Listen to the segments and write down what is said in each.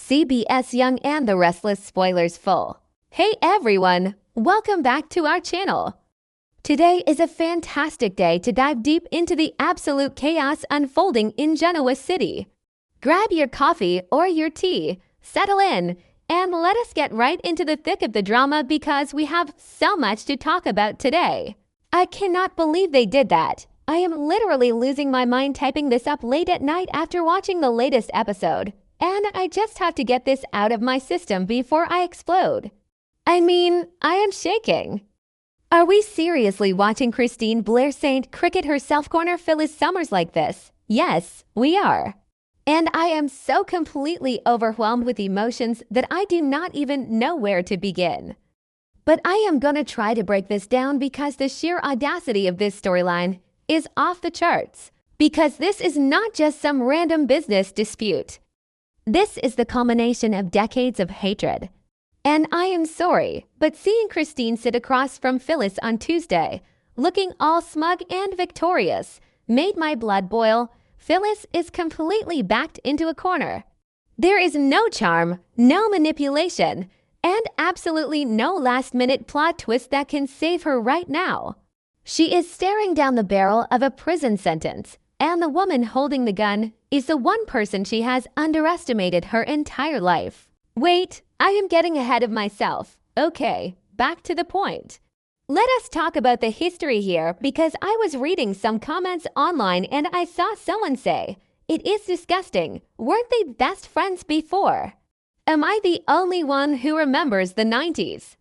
CBS Young and the Restless spoilers full. Hey everyone, welcome back to our channel. Today is a fantastic day to dive deep into the absolute chaos unfolding in Genoa City. Grab your coffee or your tea, settle in, and let us get right into the thick of the drama because we have so much to talk about today. I cannot believe they did that. I am literally losing my mind typing this up late at night after watching the latest episode. And I just have to get this out of my system before I explode. I mean, I am shaking. Are we seriously watching Christine Blair Saint cricket herself corner Phyllis Summers like this? Yes, we are. And I am so completely overwhelmed with emotions that I do not even know where to begin. But I am gonna try to break this down because the sheer audacity of this storyline is off the charts. Because this is not just some random business dispute. This is the culmination of decades of hatred. And I am sorry, but seeing Christine sit across from Phyllis on Tuesday, looking all smug and victorious, made my blood boil. Phyllis is completely backed into a corner. There is no charm, no manipulation, and absolutely no last-minute plot twist that can save her right now. She is staring down the barrel of a prison sentence, and the woman holding the gun is the one person she has underestimated her entire life. Wait, I am getting ahead of myself. Okay, back to the point. Let us talk about the history here because I was reading some comments online and I saw someone say, "It is disgusting. Weren't they best friends before?" Am I the only one who remembers the 90s?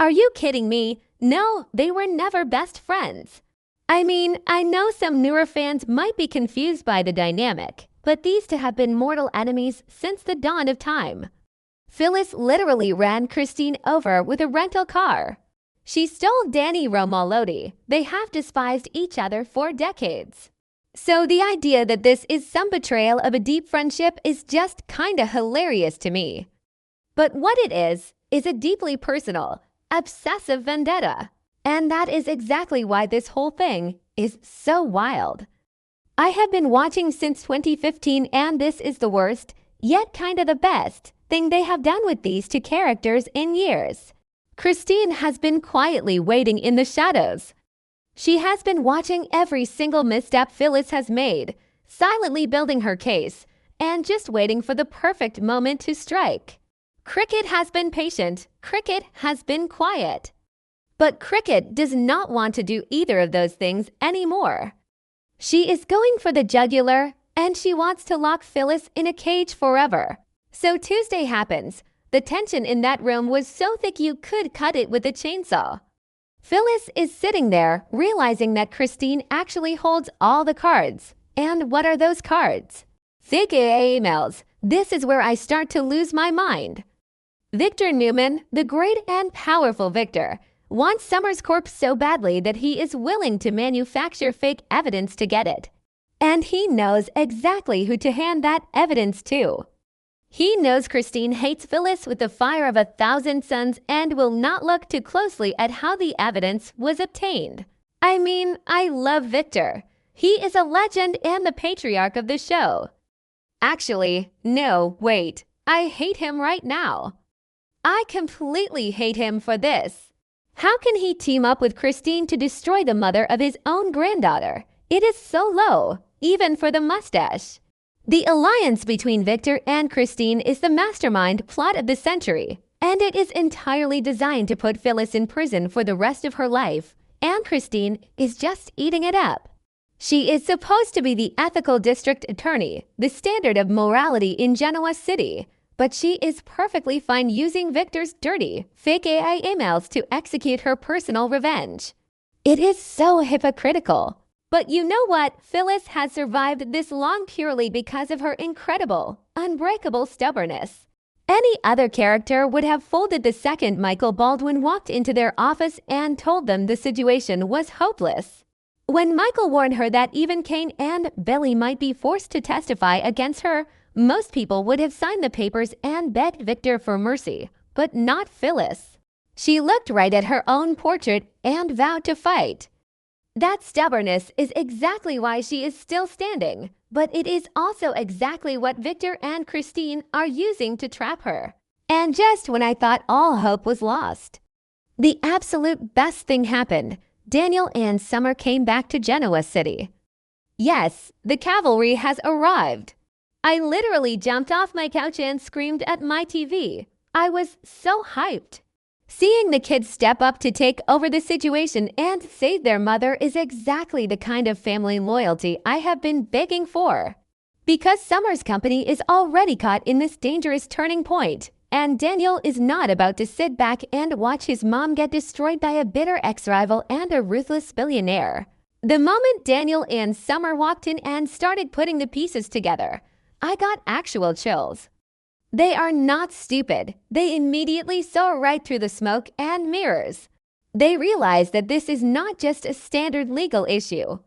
Are you kidding me? No, they were never best friends. I mean, I know some newer fans might be confused by the dynamic, but these two have been mortal enemies since the dawn of time. Phyllis literally ran Christine over with a rental car. She stole Danny Romalotti. They have despised each other for decades. So the idea that this is some betrayal of a deep friendship is just kinda hilarious to me. But what it is a deeply personal, obsessive vendetta. And that is exactly why this whole thing is so wild. I have been watching since 2015 and this is the worst, yet kinda the best, thing they have done with these two characters in years. Christine has been quietly waiting in the shadows. She has been watching every single misstep Phyllis has made, silently building her case, and just waiting for the perfect moment to strike. Cricket has been patient, Cricket has been quiet. But Cricket does not want to do either of those things anymore. She is going for the jugular, and she wants to lock Phyllis in a cage forever. So Tuesday happens. The tension in that room was so thick you could cut it with a chainsaw. Phyllis is sitting there, realizing that Christine actually holds all the cards. And what are those cards? Fake emails. This is where I start to lose my mind. Victor Newman, the great and powerful Victor, wants Summers' corpse so badly that he is willing to manufacture fake evidence to get it. And he knows exactly who to hand that evidence to. He knows Christine hates Phyllis with the fire of 1,000 suns and will not look too closely at how the evidence was obtained. I mean, I love Victor. He is a legend and the patriarch of the show. Actually, no, wait. I hate him right now. I completely hate him for this. How can he team up with Christine to destroy the mother of his own granddaughter? It is so low, even for the mustache. The alliance between Victor and Christine is the mastermind plot of the century, and it is entirely designed to put Phyllis in prison for the rest of her life, and Christine is just eating it up. She is supposed to be the ethical district attorney, the standard of morality in Genoa City, but she is perfectly fine using Victor's dirty, fake AI emails to execute her personal revenge. It is so hypocritical. But you know what? Phyllis has survived this long purely because of her incredible, unbreakable stubbornness. Any other character would have folded the second Michael Baldwin walked into their office and told them the situation was hopeless. When Michael warned her that even Kane and Billy might be forced to testify against her, most people would have signed the papers and begged Victor for mercy, but not Phyllis. She looked right at her own portrait and vowed to fight. That stubbornness is exactly why she is still standing. but it is also exactly what Victor and Christine are using to trap her. And just when I thought all hope was lost, the absolute best thing happened. Daniel and Summer came back to Genoa City. Yes, the cavalry has arrived. I literally jumped off my couch and screamed at my TV. I was so hyped. Seeing the kids step up to take over the situation and save their mother is exactly the kind of family loyalty I have been begging for. Because Summer's company is already caught in this dangerous turning point, and Daniel is not about to sit back and watch his mom get destroyed by a bitter ex-rival and a ruthless billionaire. The moment Daniel and Summer walked in and started putting the pieces together, I got actual chills. They are not stupid. They immediately saw right through the smoke and mirrors. They realized that this is not just a standard legal issue.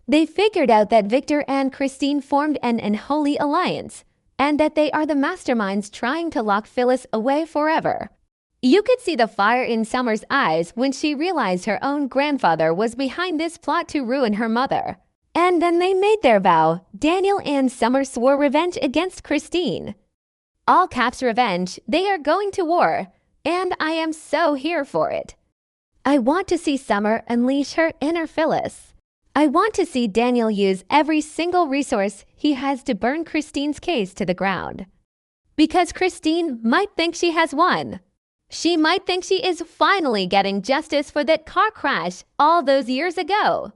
They figured out that Victor and Christine formed an unholy alliance, and that they are the masterminds trying to lock PHYLLIS away forever. You could see the fire in Summer's eyes when she realized her own grandfather was behind this plot to ruin her mother. And then they made their vow. Daniel and Summer swore revenge against Christine. All caps revenge, they are going to war, and I am so here for it. I want to see Summer unleash her inner PHYLLIS. I want to see Daniel use every single resource he has to burn Christine's case to the ground. Because Christine might think she has won. She might think she is finally getting justice for that car crash all those years ago.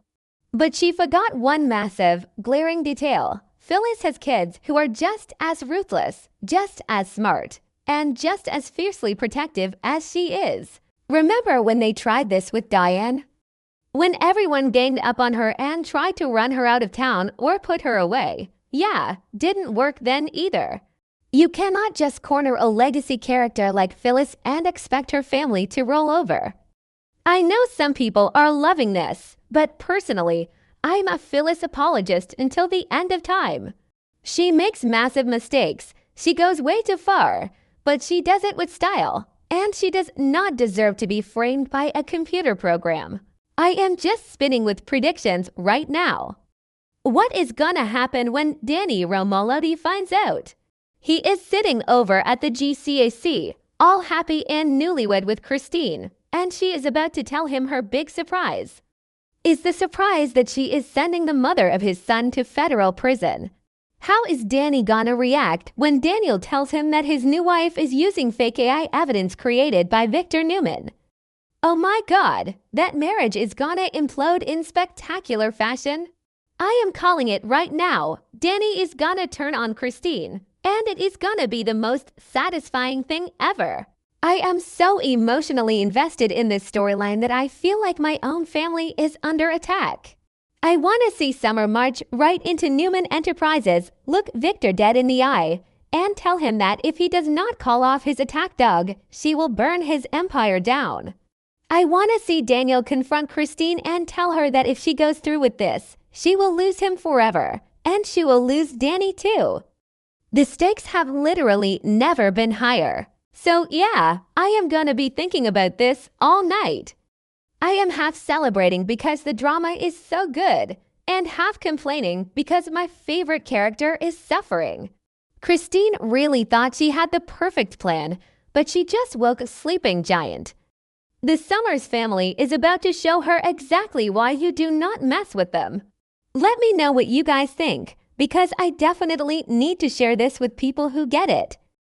But she forgot one massive, glaring detail. PHYLLIS has kids who are just as ruthless, just as smart, and just as fiercely protective as she is. Remember when they tried this with Diane? When everyone ganged up on her and tried to run her out of town or put her away. Yeah, didn't work then either. You cannot just corner a legacy character like PHYLLIS and expect her family to roll over. I know some people are loving this, but personally, I'm a PHYLLIS apologist until the end of time. She makes massive mistakes. She goes way too far, but she does it with style, and she does not deserve to be framed by a computer program. I am just spinning with predictions right now. What is gonna happen when Danny Romolodi finds out? He is sitting over at the GCAC, all happy and newlywed with Christine, and she is about to tell him her big surprise. Is the surprise that she is sending the mother of his son to federal prison. How is Danny gonna react when Daniel tells him that his new wife is using fake AI evidence created by Victor Newman? Oh my God, that marriage is gonna implode in spectacular fashion. I am calling it right now. Danny is gonna turn on Christine, and it is gonna be the most satisfying thing ever. I am so emotionally invested in this storyline that I feel like my own family is under attack. I want to see Summer march right into Newman Enterprises, look Victor dead in the eye, and tell him that if he does not call off his attack dog, she will burn his empire down. I want to see Daniel confront Christine and tell her that if she goes through with this, she will lose him forever, and she will lose Danny too. The stakes have literally never been higher. So yeah, I am gonna be thinking about this all night. I am half celebrating because the drama is so good, and half complaining because my favorite character is suffering. Christine really thought she had the perfect plan, but she just woke a sleeping giant. The Summers family is about to show her exactly why you do not mess with them. Let me know what you guys think, because I definitely need to share this with people who get it.